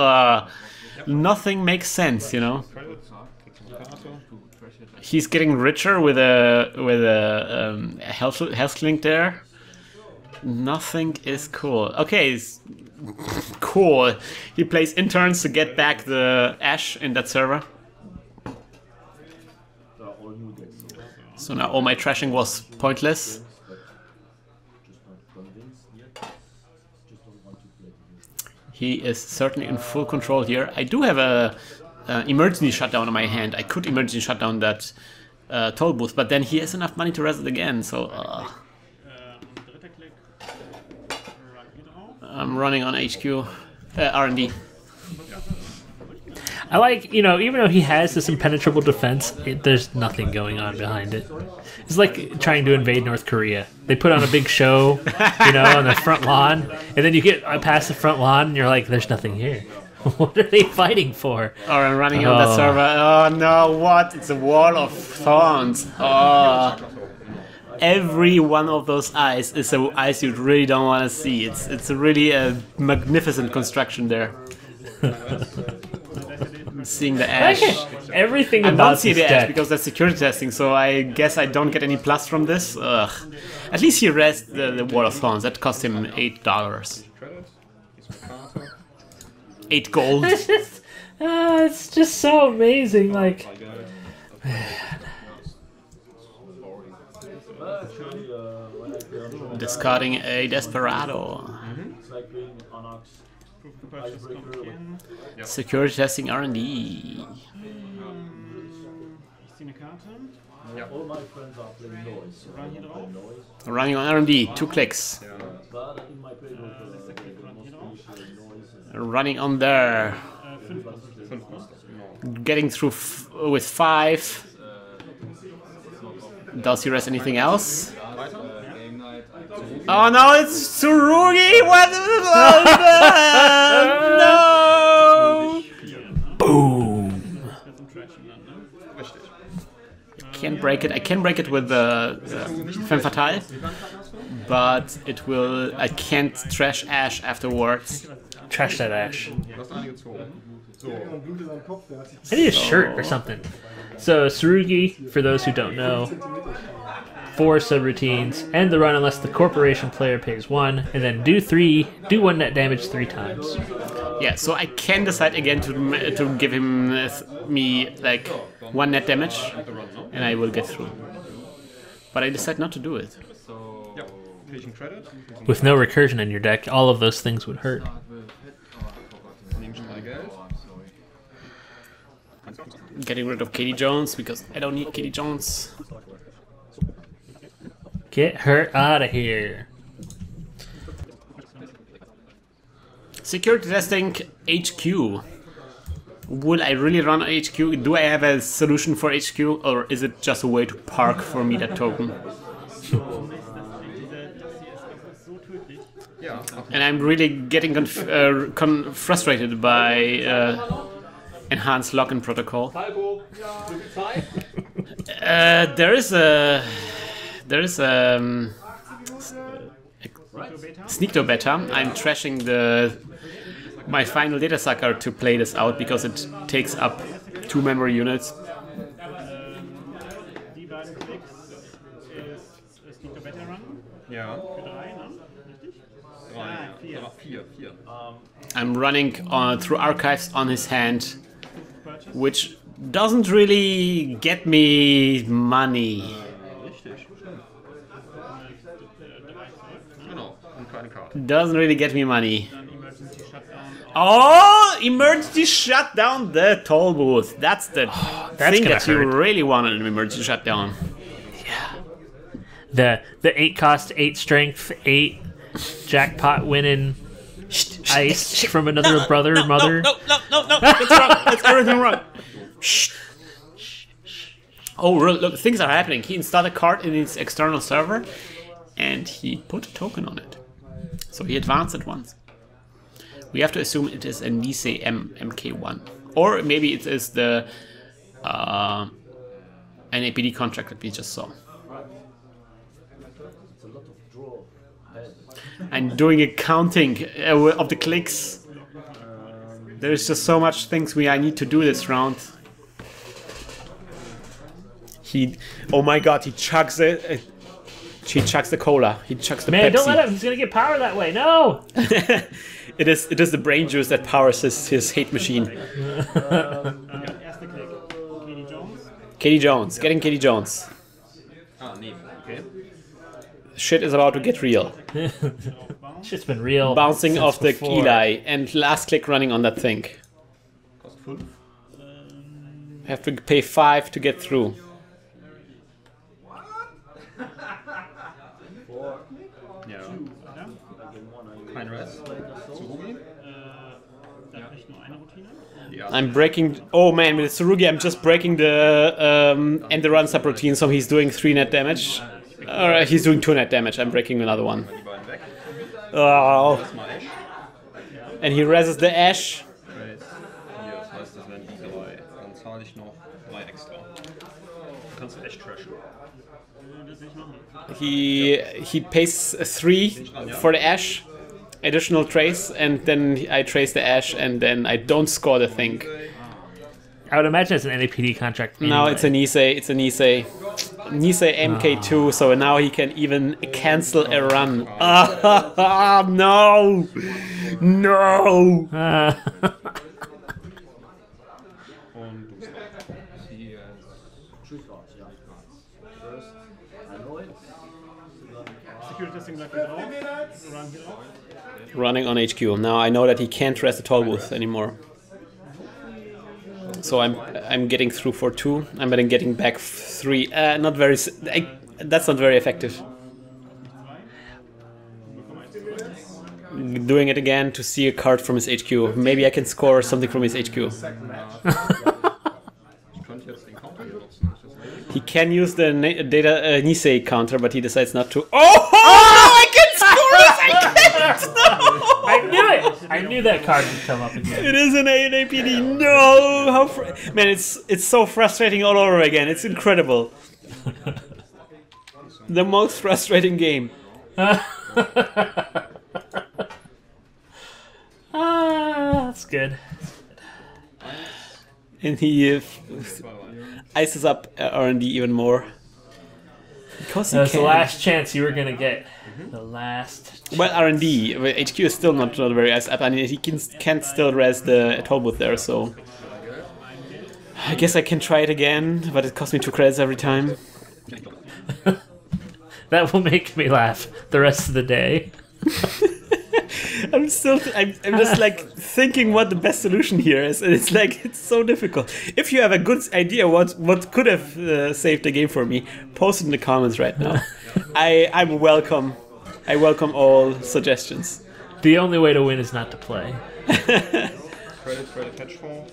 Nothing makes sense, you know. He's getting richer with a health link there. Nothing is cool. Okay, cool. He plays interns to get back the Ash in that server. So now all my trashing was pointless. He is certainly in full control here. I do have a emergency shutdown on my hand. I could emergency shut down that toll booth, but then he has enough money to rest it again, so I'm running on HQ R&D. I like, you know, even though he has this impenetrable defense, there's nothing going on behind it. It's like trying to invade North Korea. They put on a big show, you know, on the front lawn, and then you get past the front lawn, and you're like, there's nothing here. What are they fighting for? Oh, I'm running on that server. Oh no, what? It's a wall of thorns. Oh. Every one of those eyes is an eyes you really don't want to see. It's really a magnificent construction there. Seeing the Ash. Everything I about don't see this the Ash deck. because that's security testing, so I guess I don't get any plus from this. Ugh. At least he rests the Wall of Thorns. That cost him $8. 8 gold. It's just so amazing. Like, Discarding a Desperado. Security testing R&D. Running on R&D, 2 clicks. Running on there. Getting through with 5. Does he rest anything else? Oh no, it's Tsurugi! What? No! Boom! Can't break it. I can break it with the Femme Fatale, but it will. I can't trash Ash afterwards. Trash that Ash. I need a shirt or something. So Tsurugi, for those who don't know, 4 subroutines, end the run unless the corporation player pays 1, and then do 1 net damage 3 times. Yeah, so I can decide again to give him me like 1 net damage, and I will get through. But I decide not to do it. With no recursion in your deck, all of those things would hurt. Getting rid of Katie Jones because I don't need Katie Jones. Get her out of here. Security testing HQ. Would I really run HQ? Do I have a solution for HQ, or is it just a way to park for me that token? And I'm really getting frustrated by enhanced login protocol. There is a sneak door beta. I'm trashing my final data sucker to play this out because it takes up 2 memory units. I'm running through archives on his hand, which doesn't really get me money. Doesn't really get me money. Oh, emergency shut down the toll booth. That's the thing that you really want in an emergency shutdown. Yeah. The 8 cost, 8 strength, 8 jackpot winning ice from another mother. No, that's wrong. That's everything wrong. Oh, look, things are happening. He installed a card in his external server, and he put a token on it. So he advanced it once. We have to assume it is a Nisei MK1. Or maybe it is the NAPD contract that we just saw. I'm doing a counting of the clicks. There's just so much things I need to do this round. Oh my god, he chugs it. He chucks the cola. He chucks the Pepsi. Don't let him. He's gonna get power that way. No. It is the brain juice that powers his hate machine. Katie Jones. Getting Katie Jones. Shit is about to get real. Shit's been real. Bouncing off the Eli and last click running on that thing. Have to pay 5 to get through. I'm breaking. Oh man, with Tsurugi, I'm just breaking the end the run subroutine, so he's doing 3 net damage. Alright, he's doing 2 net damage. I'm breaking another one. Oh. And he reses the Ash. He pays 3 for the Ash. Additional trace, and then I trace the Ash, and then I don't score the thing. I would imagine it's an NAPD contract. Anyway. No, it's a Nisei. It's a Nisei. Nisei MK2, so now he can even cancel a run. No! No! Running on HQ. Now I know that he can't rest the toll booth anymore. So I'm getting through for 2. I'm then getting back 3. Not very. That's not very effective. Doing it again to see a card from his HQ. Maybe I can score something from his HQ. He can use the data Nisei counter, but he decides not to. Oh! I can score it! I can't! No! I knew it! I knew that card would come up again. It is an APD. No! Man, it's so frustrating all over again. It's incredible. The most frustrating game. That's good. And he ices up R&D even more. Because That's the last chance you were gonna get. The last. Well, R&D. HQ is still not very iced up. I mean, he can't still res the toll booth there, so... I guess I can try it again, but it costs me 2 credits every time. That will make me laugh the rest of the day. I'm just like thinking what the best solution here is, and it's like it's so difficult. If you have a good idea what could have saved the game for me, post it in the comments right now. I welcome all suggestions. The only way to win is not to play. Credit hedge fund.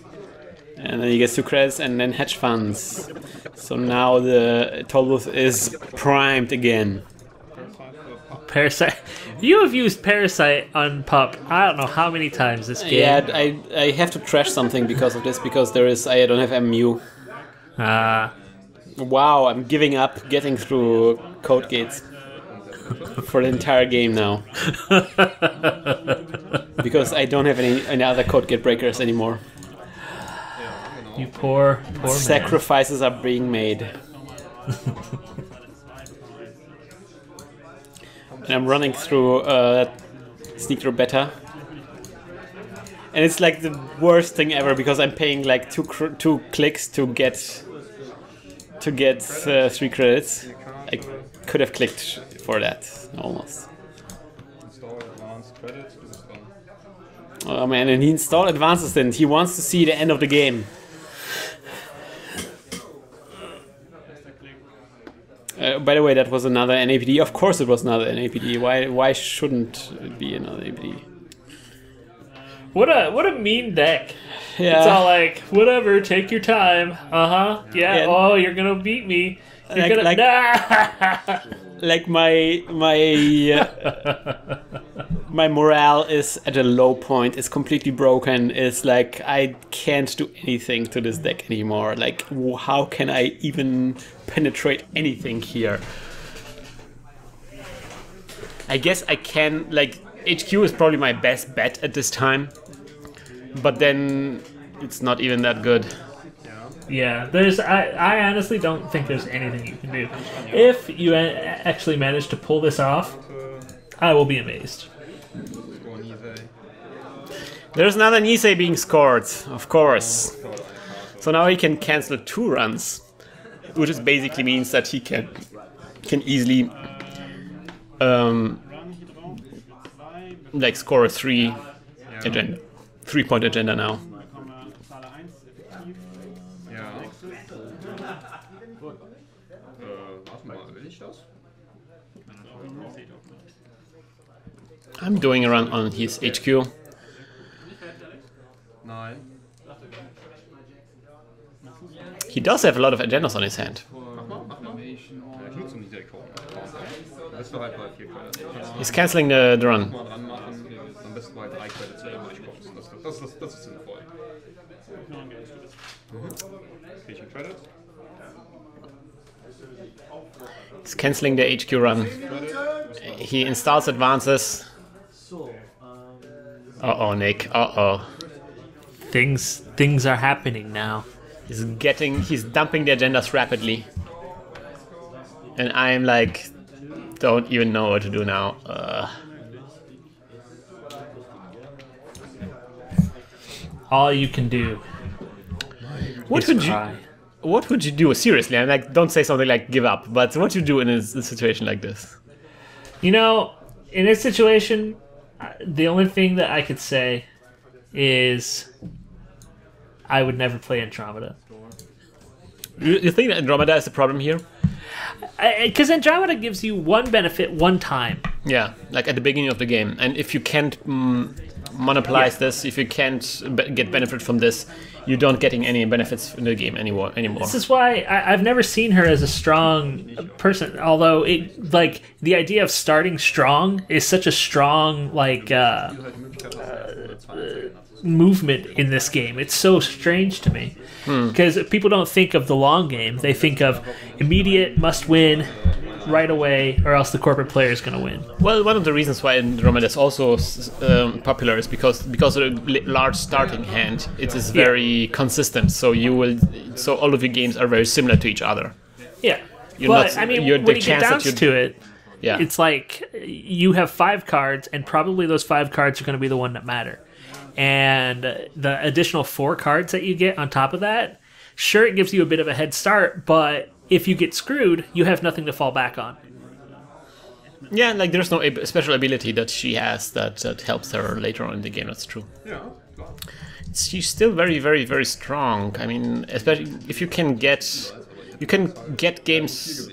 And then he gets 2 credits and then hedge funds. So now the toll booth is primed again. Parasite. You have used Parasite on Pup. I don't know how many times this game. Yeah, I have to trash something because of this, because I don't have MU. Wow, I'm giving up getting through code gates for the entire game now. Because I don't have any other code gate breakers anymore. You poor Sacrifices are being made. And I'm running through Sneak Through Beta. And it's like the worst thing ever because I'm paying like two clicks to get 3 credits. I could have clicked for that, almost. Install advanced credits. Oh man, and he installed Advanced Assistant. He wants to see the end of the game. By the way, that was another NAPD. Of course it was another NAPD. Why shouldn't it be another NAPD? What a mean deck. Yeah. It's all like, whatever, take your time. Yeah, oh, you're gonna beat me. You're Like my morale is at a low point. It's completely broken. It's like I can't do anything to this deck anymore. Like, how can I even penetrate anything here? I guess I can, like, HQ is probably my best bet at this time, but then it's not even that good. Yeah, I honestly don't think there's anything you can do. If you actually manage to pull this off, I will be amazed. There's another Nisei being scored, of course. So now he can cancel 2 runs, which just basically means that he can easily like score a 3-point agenda now. I'm doing a run on his HQ. He does have a lot of agendas on his hand. He's cancelling the run. He's cancelling the HQ run. He installs advances. Uh-oh, Nick. Uh-oh. Things are happening now. He's dumping the agendas rapidly. And I'm like, don't even know what to do now. All you can do What would you do? Seriously, I'm like, don't say something like give up, but what would you do in a situation like this? You know, in this situation, the only thing that I could say is I would never play Andromeda. You think that Andromeda is the problem here? Because Andromeda gives you one benefit one time. Yeah, like at the beginning of the game. And if you can't monopolize this, if you can't get benefit from this, you don't getting any benefits in the game anymore. This is why I've never seen her as a strong person. Although the idea of starting strong is such a strong movement in this game. It's so strange to me because people don't think of the long game. They think of immediate must win right away, or else the corporate player is going to win. Well, one of the reasons why Andromeda is also popular is because of the large starting hand. It is very consistent. So all of your games are very similar to each other. Yeah, when you get down to it, yeah, it's like you have 5 cards, and probably those 5 cards are going to be the one that matter. And the additional 4 cards that you get on top of that, sure, it gives you a bit of a head start, but if you get screwed, you have nothing to fall back on. Yeah, like there's no special ability that she has that helps her later on in the game. That's true. Ja, klar. She's still very, very, very strong. I mean, especially if you can get games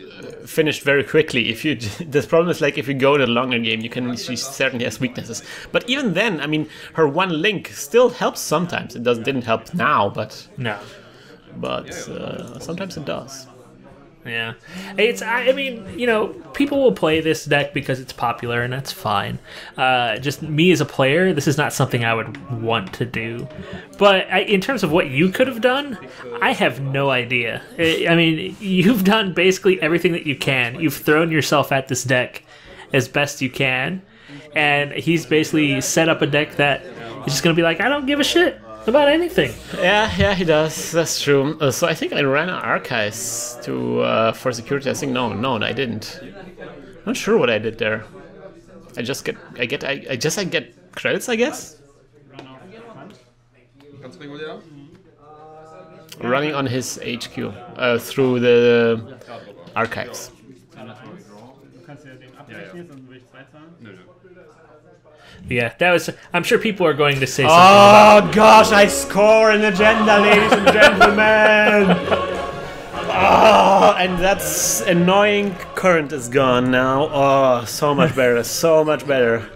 finished very quickly. If you, the problem is like if you go in a longer game, she certainly has weaknesses. But even then, I mean, her one link still helps sometimes. It didn't help now, but no. But sometimes it does. Yeah, I mean, people will play this deck because it's popular, and that's fine. Just me as a player, this is not something I would want to do. But in terms of what you could have done, I have no idea. I mean, you've done basically everything that you can. You've thrown yourself at this deck as best you can, and he's basically set up a deck that is just going to be like, I don't give a shit about anything. Yeah, he does. That's true. So I think I ran archives for security testing. No, I didn't. Not sure what I did there. I get credits, I guess. Ganz regulär. Running on his HQ through the archives. Yeah, that was. I'm sure people are going to say something. Oh gosh, I score an agenda, ladies and gentlemen. Oh, and that's annoying. Current is gone now. Oh, so much better, so much better.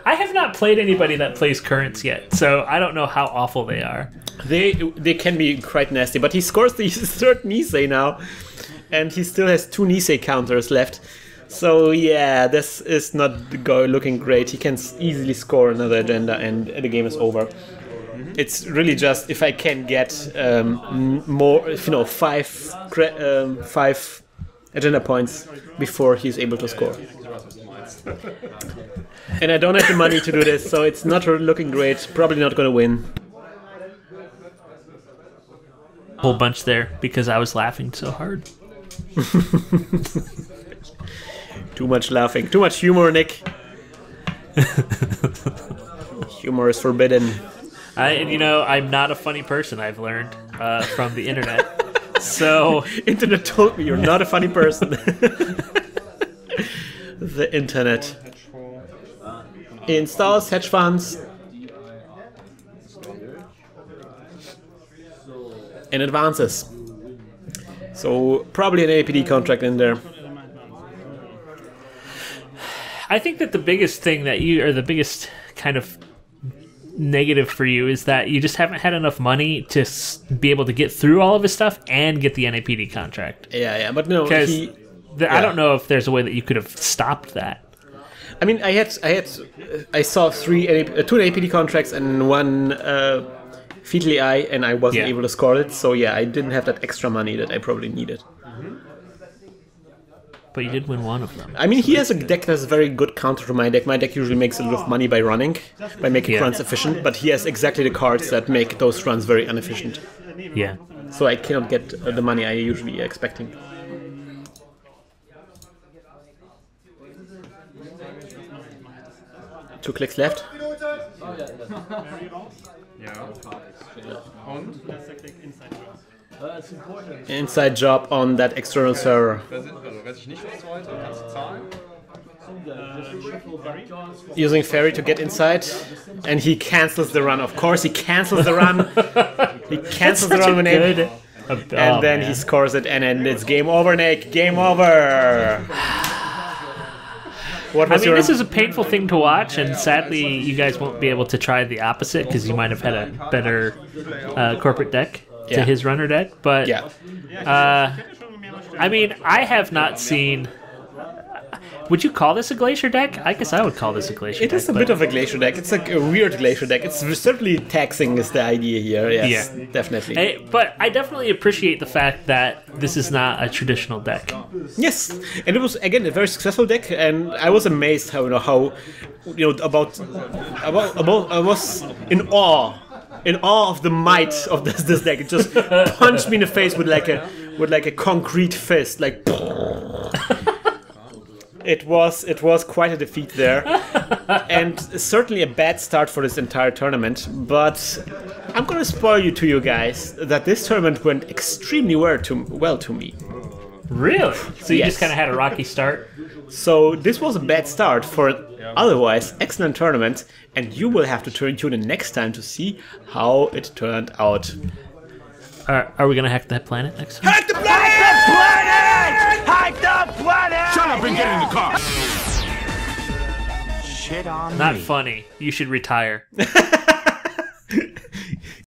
I have not played anybody that plays currents yet, so I don't know how awful they are. They can be quite nasty, but he scores the 3rd Nisei now, and he still has 2 Nisei counters left. So yeah, this is not looking great. He can easily score another agenda, and the game is over. It's really just if I can get more, 5 agenda points before he's able to score. And I don't have the money to do this, so it's not looking great. Probably not going to win. Whole bunch there because I was laughing so hard. Too much laughing. Too much humor, Nick. Humor is forbidden. I'm not a funny person, I've learned from the internet. So internet told me you're not a funny person. The internet. Installs hedge funds and advances. So probably an APD contract in there. I think that the biggest thing the biggest kind of negative for you is that you just haven't had enough money to be able to get through all of his stuff and get the NAPD contract. Yeah, but no, because I don't know if there's a way that you could have stopped that. I mean, I saw 2 NAPD contracts and 1 Featly Eye, and I wasn't able to score it. So yeah, I didn't have that extra money that I probably needed. But you did win one of them. I mean, he has a deck that's a very good counter to my deck. My deck usually makes a lot of money by running, by making runs efficient, but he has exactly the cards that make those runs very inefficient. Yeah. So I cannot get the money I usually expecting. Two clicks left. Inside job on that external server. Using Fairy to get inside, and he cancels the run. Of course, he cancels the run. He cancels the run when and then he scores it, and then it's game over, Nick. Game over. What I was mean, your? this is a painful thing to watch, and sadly, you guys won't be able to try the opposite because you might have had a better corporate deck to Yeah. his runner deck. But Yeah. I mean, I have not seen. Would you call this a glacier deck? I guess I would call this a glacier deck. It is a bit of a glacier deck. It's like a weird glacier deck. It's certainly taxing is the idea here. Yes, Yeah. definitely. But I definitely appreciate the fact that this is not a traditional deck. Yes, and it was again a very successful deck, and I was amazed how about I was in awe of the might of this deck. It just punched me in the face with like a concrete fist, like. It was quite a defeat there, and certainly a bad start for this entire tournament. But I'm gonna spoil you guys that this tournament went extremely well to me. Really? So you Yes. just kind of had a rocky start? So this was a bad start for an otherwise excellent tournament, and you will have to tune in next time to see how it turned out. Are we going to hack that planet next time? Hack the planet! Hack the planet! Shut up and get in the car. Shit on Not me. funny. You should retire.